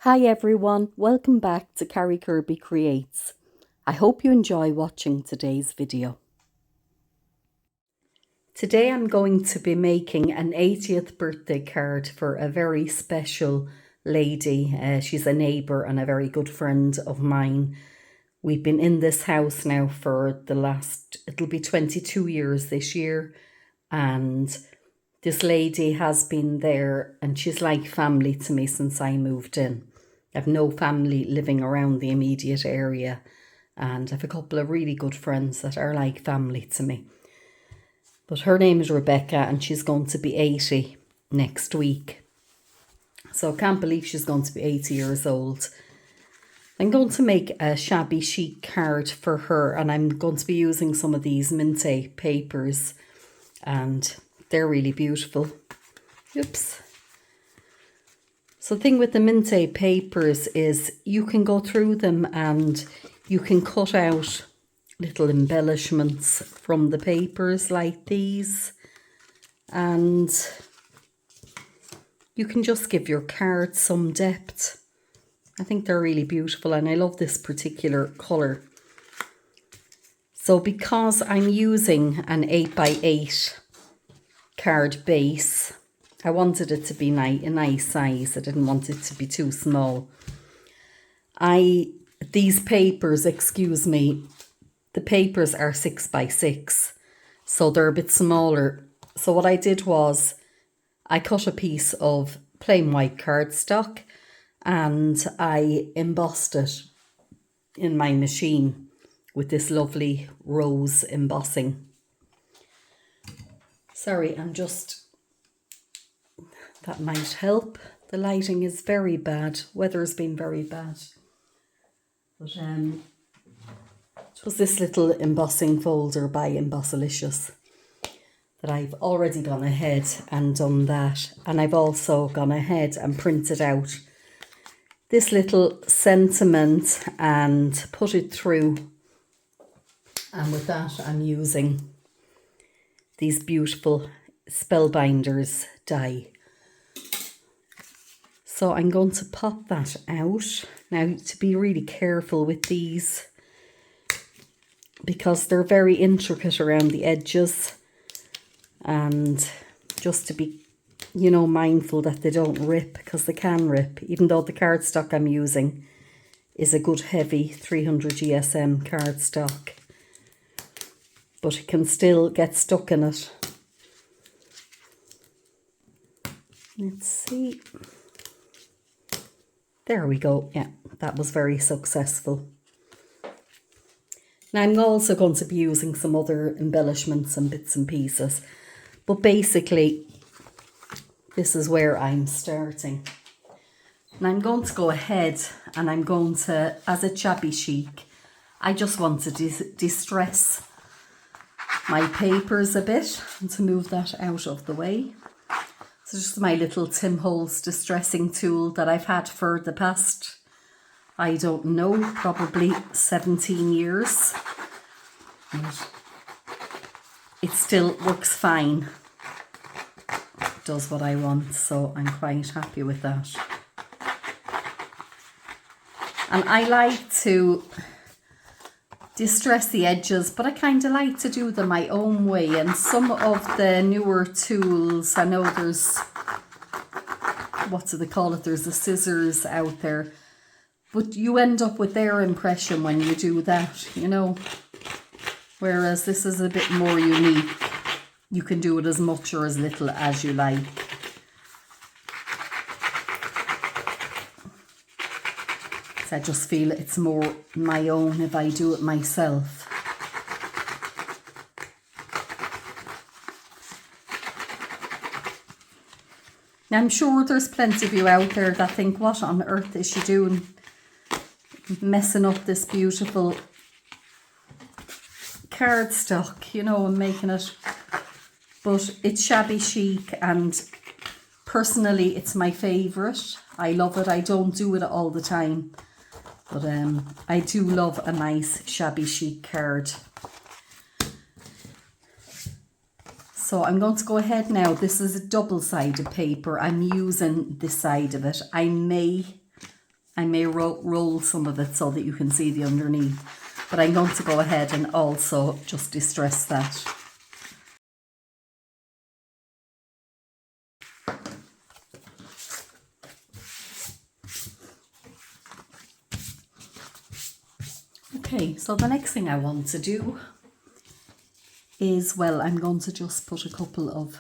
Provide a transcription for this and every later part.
Hi everyone, welcome back to Carrie Kirby Creates. I hope you enjoy watching today's video. Today I'm going to be making an 80th birthday card for a very special lady. She's a neighbour and a very good friend of mine. We've been in this house now for it'll be 22 years this year, and this lady has been there and she's like family to me since I moved in. I have no family living around the immediate area, and I have a couple of really good friends that are like family to me. But her name is Rebecca and she's going to be 80 next week. So I can't believe she's going to be 80 years old. I'm going to make a shabby chic card for her, and I'm going to be using some of these Mintay papers, and they're really beautiful. Oops. So the thing with the Mintay papers is you can go through them and you can cut out little embellishments from the papers like these, and you can just give your card some depth. I think they're really beautiful and I love this particular colour. So because I'm using an 8x8 card base, I wanted it to be a nice size. I didn't want it to be too small. These papers, excuse me, the papers are 6x6, so they're a bit smaller. So what I did was I cut a piece of plain white cardstock and I embossed it in my machine with this lovely rose embossing. Sorry, that might help. The lighting is very bad. Weather's been very bad. But it was this little embossing folder by Embellishments that I've already gone ahead and done that. And I've also gone ahead and printed out this little sentiment and put it through. And with that, I'm using these beautiful Spellbinders die. So I'm going to pop that out. Now, to be really careful with these, because they're very intricate around the edges, and just to be, mindful that they don't rip, because they can rip, even though the cardstock I'm using is a good heavy 300 GSM cardstock, but it can still get stuck in it. Let's see. There we go. Yeah, that was very successful. Now I'm also going to be using some other embellishments and bits and pieces, but basically this is where I'm starting. And I'm going to go ahead and I'm going to, as a shabby chic, I just want to distress my papers a bit and to move that out of the way. So just my little Tim Holtz distressing tool that I've had for the past, I don't know, probably 17 years. And it still works fine. It does what I want, so I'm quite happy with that. And I like to distress the edges, but I kind of like to do them my own way. And some of the newer tools, I know there's, what do they call it? There's the scissors out there. But you end up with their impression when you do that, Whereas this is a bit more unique. You can do it as much or as little as you like. So I just feel it's more my own if I do it myself. Now I'm sure there's plenty of you out there that think, what on earth is she doing? Messing up this beautiful cardstock, and making it. But it's shabby chic, and personally it's my favourite. I love it. I don't do it all the time, but I do love a nice shabby chic card. So I'm going to go ahead now. This is a double-sided paper. I'm using this side of it. I may I may roll some of it so that you can see the underneath, but I'm going to go ahead and also just distress that. Okay, so the next thing I want to do is, well, I'm going to just put a couple of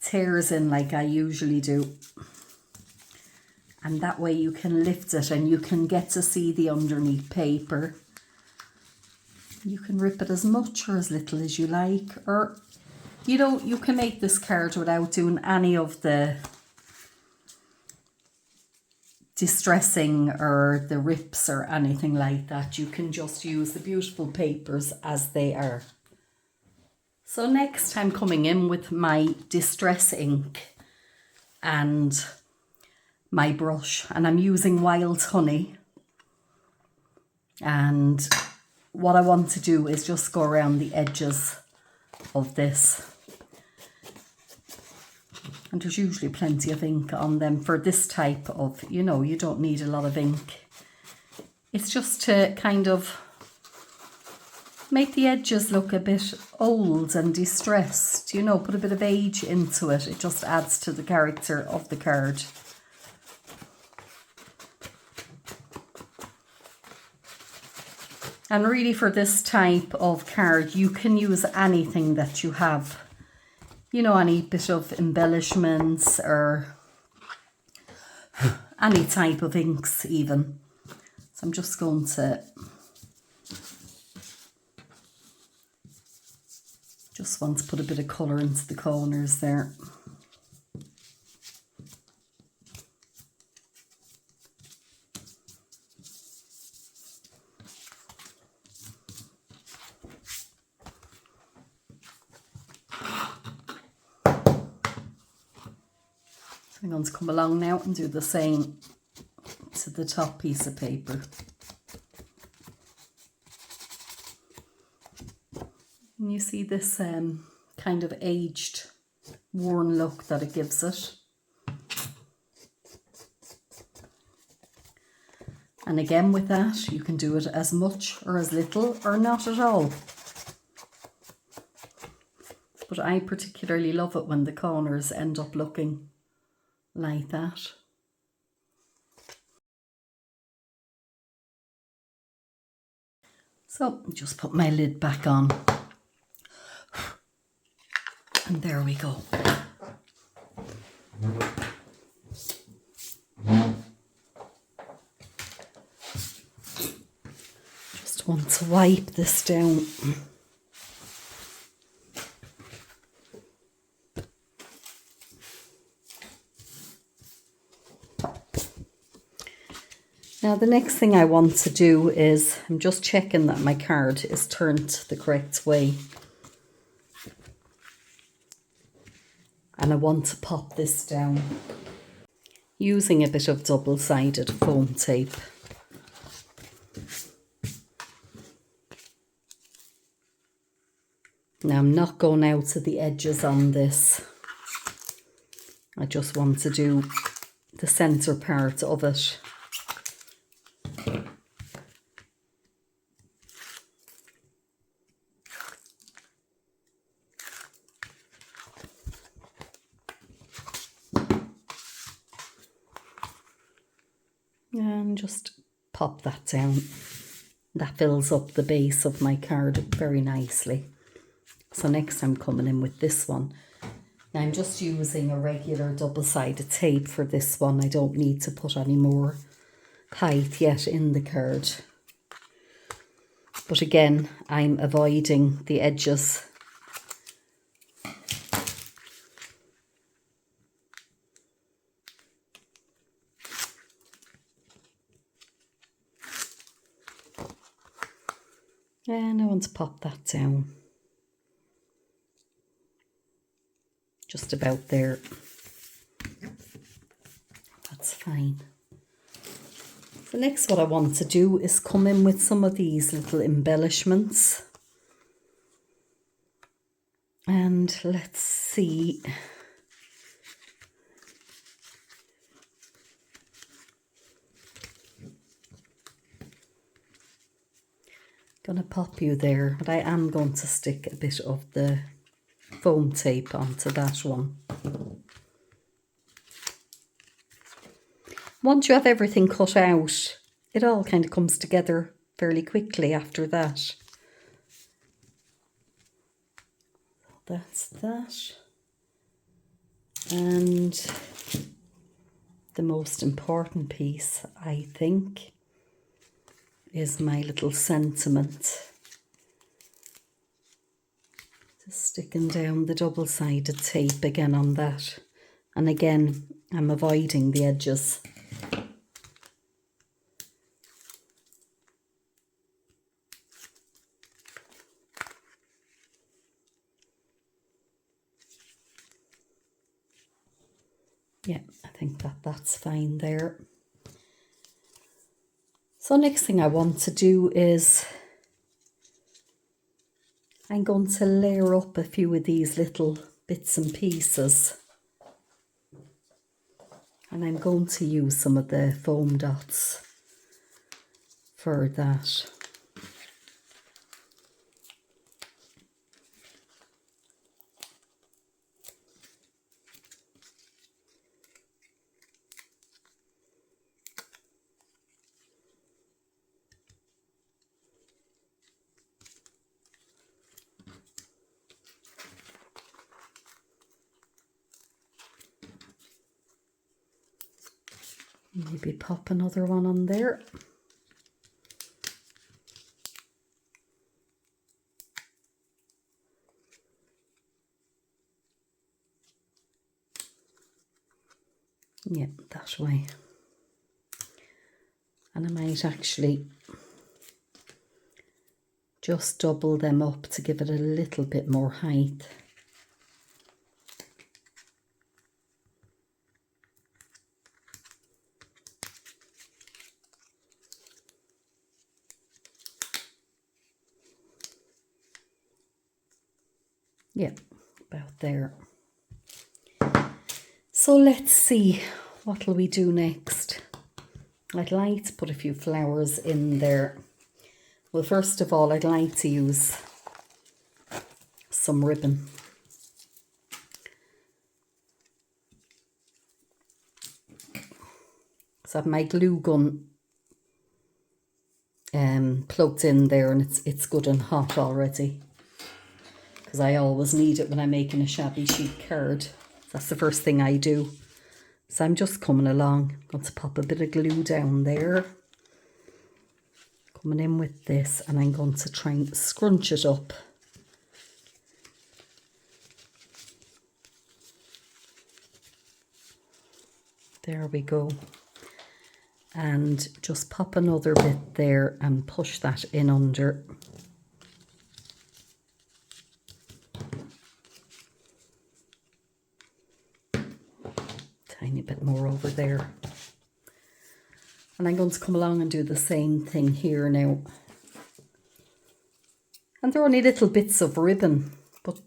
tears in like I usually do. And that way you can lift it and you can get to see the underneath paper. You can rip it as much or as little as you like, or you know, you can make this card without doing any of the distressing or the rips or anything like that. You can just use the beautiful papers as they are. So next I'm coming in with my distress ink and my brush, and I'm using Wild Honey, and what I want to do is just go around the edges of this, and there's usually plenty of ink on them for this type of, you know, you don't need a lot of ink. It's just to kind of make the edges look a bit old and distressed, you know, put a bit of age into it. It just adds to the character of the card. And really for this type of card, you can use anything that you have. You know, any bit of embellishments or any type of inks even. So I'm just going to want to put a bit of colour into the corners there. I'm going to come along now and do the same to the top piece of paper. And you see this kind of aged, worn look that it gives it. And again with that, you can do it as much or as little or not at all. But I particularly love it when the corners end up looking like that. So just put my lid back on. And there we go. Just want to wipe this down. Now the next thing I want to do is, I'm just checking that my card is turned the correct way. And I want to pop this down using a bit of double-sided foam tape. Now I'm not going out to the edges on this. I just want to do the centre part of it. And just pop that down. That fills up the base of my card very nicely. So next I'm coming in with this one. Now I'm just using a regular double-sided tape for this one. I don't need to put any more height yet in the card. But again, I'm avoiding the edges. And I want to pop that down. Just about there. That's fine. So next what I want to do is come in with some of these little embellishments. And let's see. Gonna pop you there, but I am going to stick a bit of the foam tape onto that one. Once you have everything cut out, it all kind of comes together fairly quickly after that. That's that. And the most important piece, I think, is my little sentiment. Just sticking down the double-sided tape again on that. And again, I'm avoiding the edges. Yeah, I think that's fine there. So next thing I want to do is I'm going to layer up a few of these little bits and pieces. And I'm going to use some of the foam dots for that. Maybe pop another one on there. Yeah, that way. And I might actually just double them up to give it a little bit more height. Yeah, about there. So let's see, what will we do next? I'd like to put a few flowers in there. Well, first of all, I'd like to use some ribbon. So I have my glue gun plugged in there, and it's good and hot already, because I always need it when I'm making a shabby chic card. That's the first thing I do. So I'm just coming along. I'm going to pop a bit of glue down there. Coming in with this, and I'm going to try and scrunch it up. There we go. And just pop another bit there and push that in under. Tiny bit more over there. And I'm going to come along and do the same thing here now. And they're only little bits of ribbon, but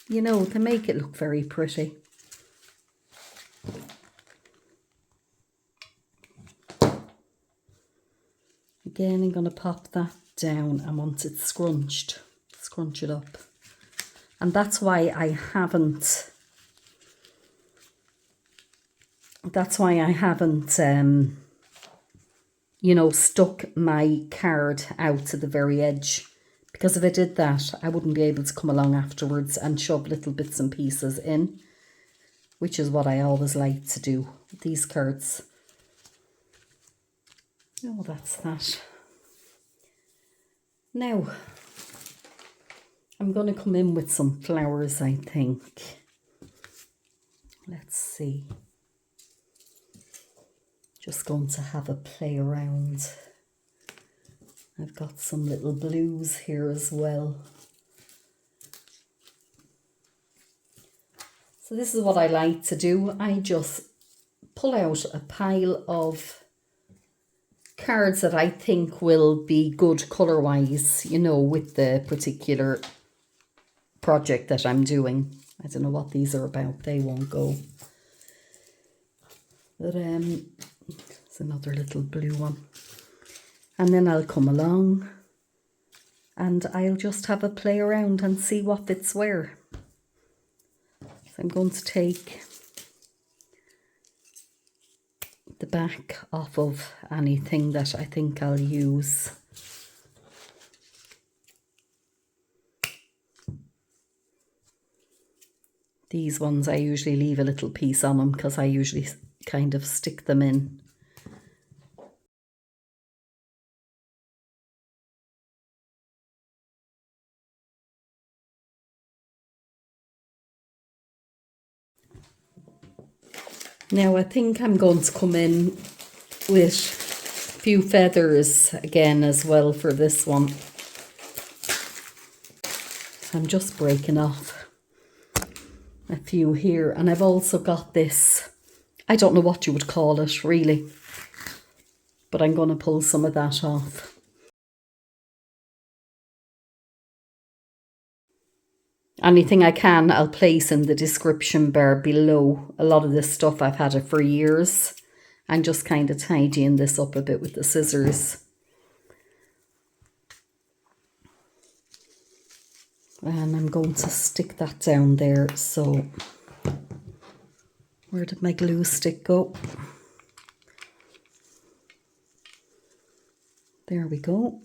you know, they make it look very pretty. Again, I'm going to pop that down, and once it's scrunched, scrunch it up. And that's why I haven't you know, stuck my card out to the very edge, because if I did that, I wouldn't be able to come along afterwards and shove little bits and pieces in, which is what I always like to do with these cards. Oh, that's that. Now, I'm going to come in with some flowers, I think. Let's see. Just going to have a play around. I've got some little blues here as well. So this is what I like to do. I just pull out a pile of cards that I think will be good colour-wise, you know, with the particular project that I'm doing. I don't know what these are about. They won't go. But it's another little blue one. And then I'll come along and I'll just have a play around and see what fits where. So I'm going to take the back off of anything that I think I'll use. These ones I usually leave a little piece on them because I usually kind of stick them in. Now I think I'm going to come in with a few feathers again as well for this one. I'm just breaking off a few here, and I've also got this, I don't know what you would call it really, but I'm going to pull some of that off. Anything I can, I'll place in the description bar below. A lot of this stuff I've had it for years. I'm just kind of tidying this up a bit with the scissors. And I'm going to stick that down there. So, where did my glue stick go? There we go.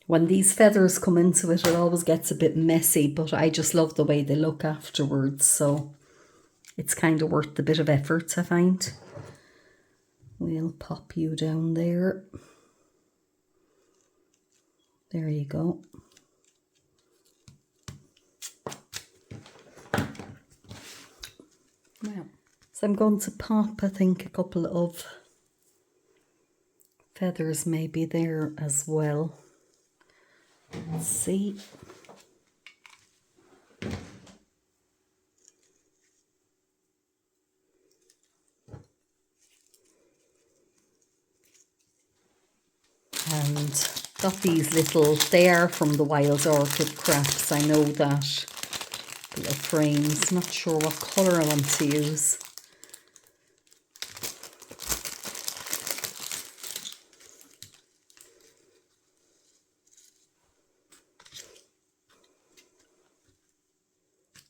When these feathers come into it, it always gets a bit messy, but I just love the way they look afterwards, so it's kind of worth the bit of effort, I find. We'll pop you down there. There you go. Wow. So I'm going to pop, I think, a couple of feathers maybe there as well. Let's see. And got these little, they are from the Wild Orchid Crafts, I know that. Little frames, not sure what colour I want to use.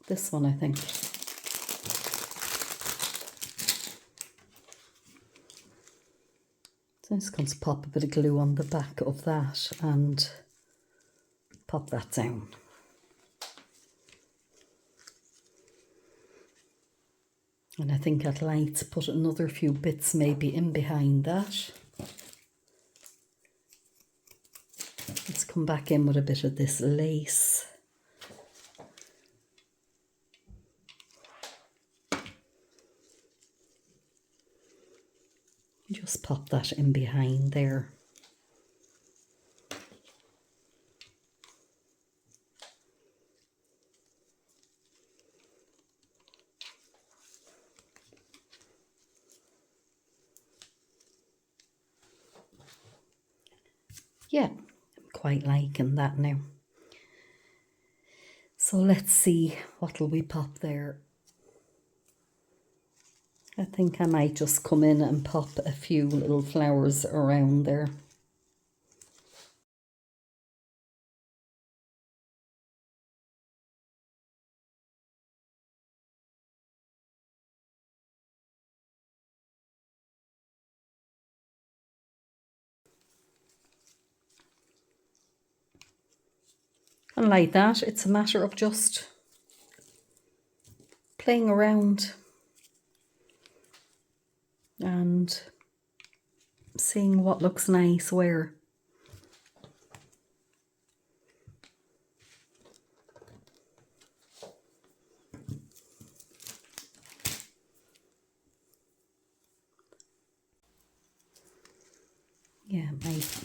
This one, I think. So I'm just going to pop a bit of glue on the back of that and pop that down. And I think I'd like to put another few bits maybe in behind that. Let's come back in with a bit of this lace. Just pop that in behind there. Yeah, I'm quite liking that now. So let's see what'll we pop there. I think I might just come in and pop a few little flowers around there. And like that, it's a matter of just playing around. and seeing what looks nice where. Yeah, might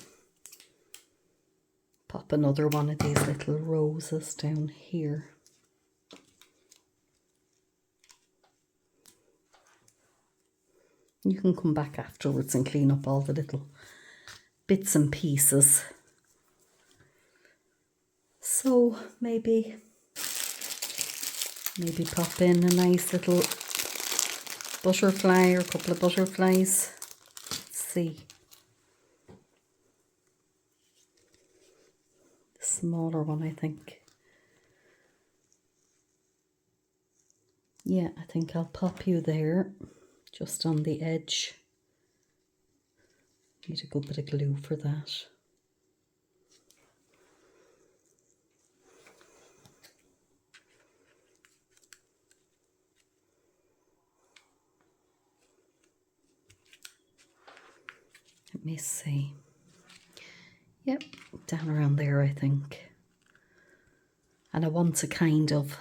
pop another one of these little roses down here. You can come back afterwards and clean up all the little bits and pieces. So maybe pop in a nice little butterfly or a couple of butterflies. Let's see. The smaller one, I think. Yeah, I think I'll pop you there, just on the edge. Need a good bit of glue for that. Let me see. Yep, down around there, I think. And I want to kind of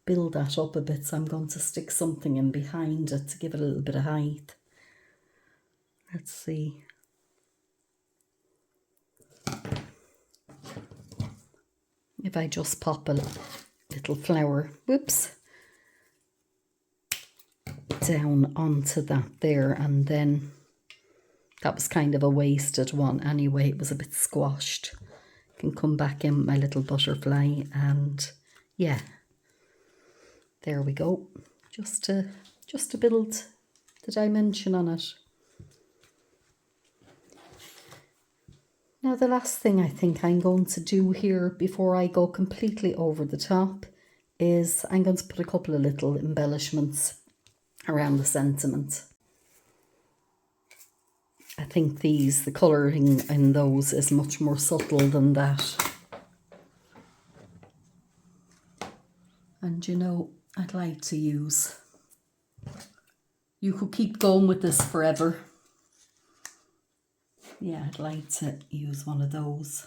build that up a bit, so I'm going to stick something in behind it to give it a little bit of height. Let's see. If I just pop a little flower, whoops, down onto that there, and then that was kind of a wasted one anyway. It was a bit squashed. Can come back in my little butterfly, and yeah, there we go. Just to build the dimension on it. Now the last thing I think I'm going to do here before I go completely over the top is I'm going to put a couple of little embellishments around the sentiment. I think the colouring in those is much more subtle than that. And you know, I'd like to use, you could keep going with this forever. Yeah, I'd like to use one of those.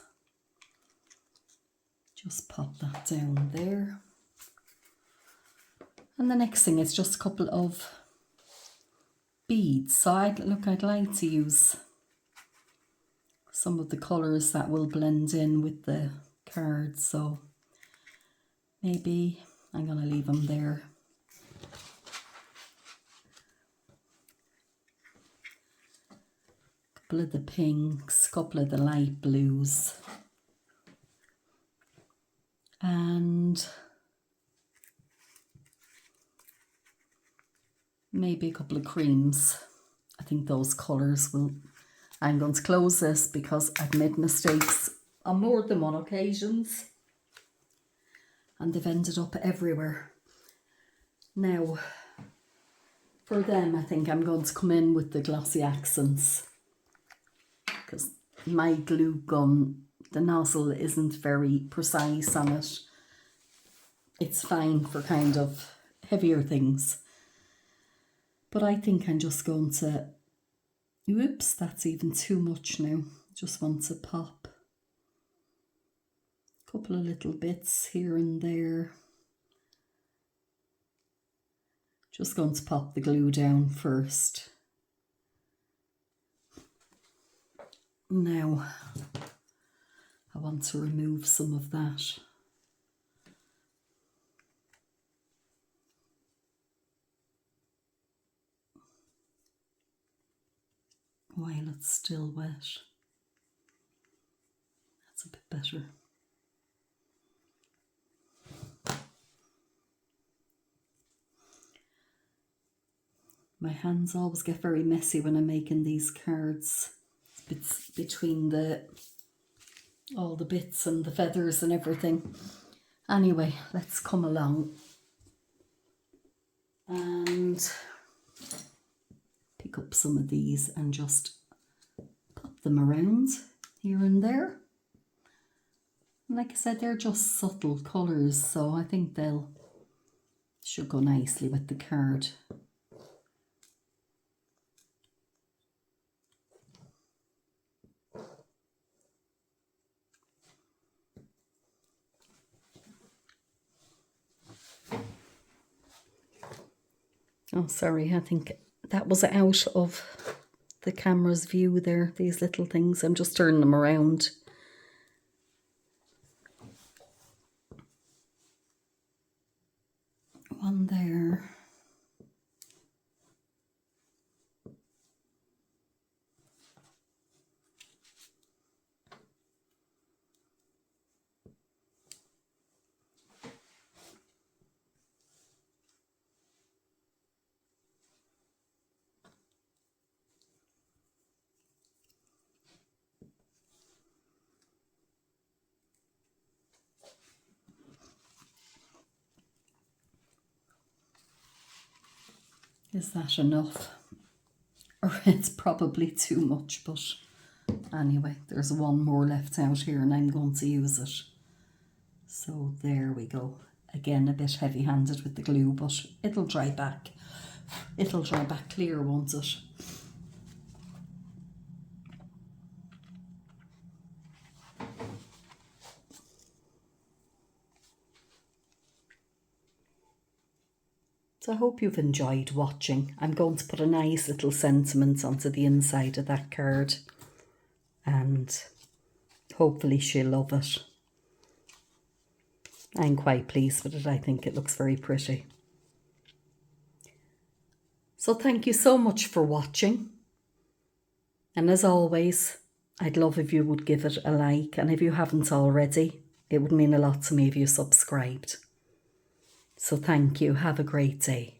Just pop that down there. And the next thing is just a couple of beads. So I'd like to use some of the colours that will blend in with the cards. So maybe I'm going to leave them there. Couple of the pinks, couple of the light blues, and maybe a couple of creams. I think those colours will. I'm going to close this because I've made mistakes on more than one occasions and they've ended up everywhere. Now for them, I think I'm going to come in with the glossy accents, because my glue gun, the nozzle isn't very precise on it. It's fine for kind of heavier things. But I think I'm just going to, whoops, that's even too much now. Just want to pop a couple of little bits here and there. Just going to pop the glue down first. Now, I want to remove some of that. While it's still wet. That's a bit better. My hands always get very messy when I'm making these cards. It's between all the bits and the feathers and everything. Anyway, let's come along and pick up some of these and just pop them around here and there. And like I said, they're just subtle colours, so I think should go nicely with the card. Oh, sorry, I think that was out of the camera's view there, these little things. I'm just turning them around. One there. Is that enough? Or it's probably too much, but anyway, there's one more left out here and I'm going to use it. So there we go. Again, a bit heavy-handed with the glue, but it'll dry back. It'll dry back clear, won't it? So I hope you've enjoyed watching. I'm going to put a nice little sentiment onto the inside of that card, and hopefully she'll love it. I'm quite pleased with it. I think it looks very pretty. So thank you so much for watching. And as always, I'd love if you would give it a like, and if you haven't already, it would mean a lot to me if you subscribed. So thank you. Have a great day.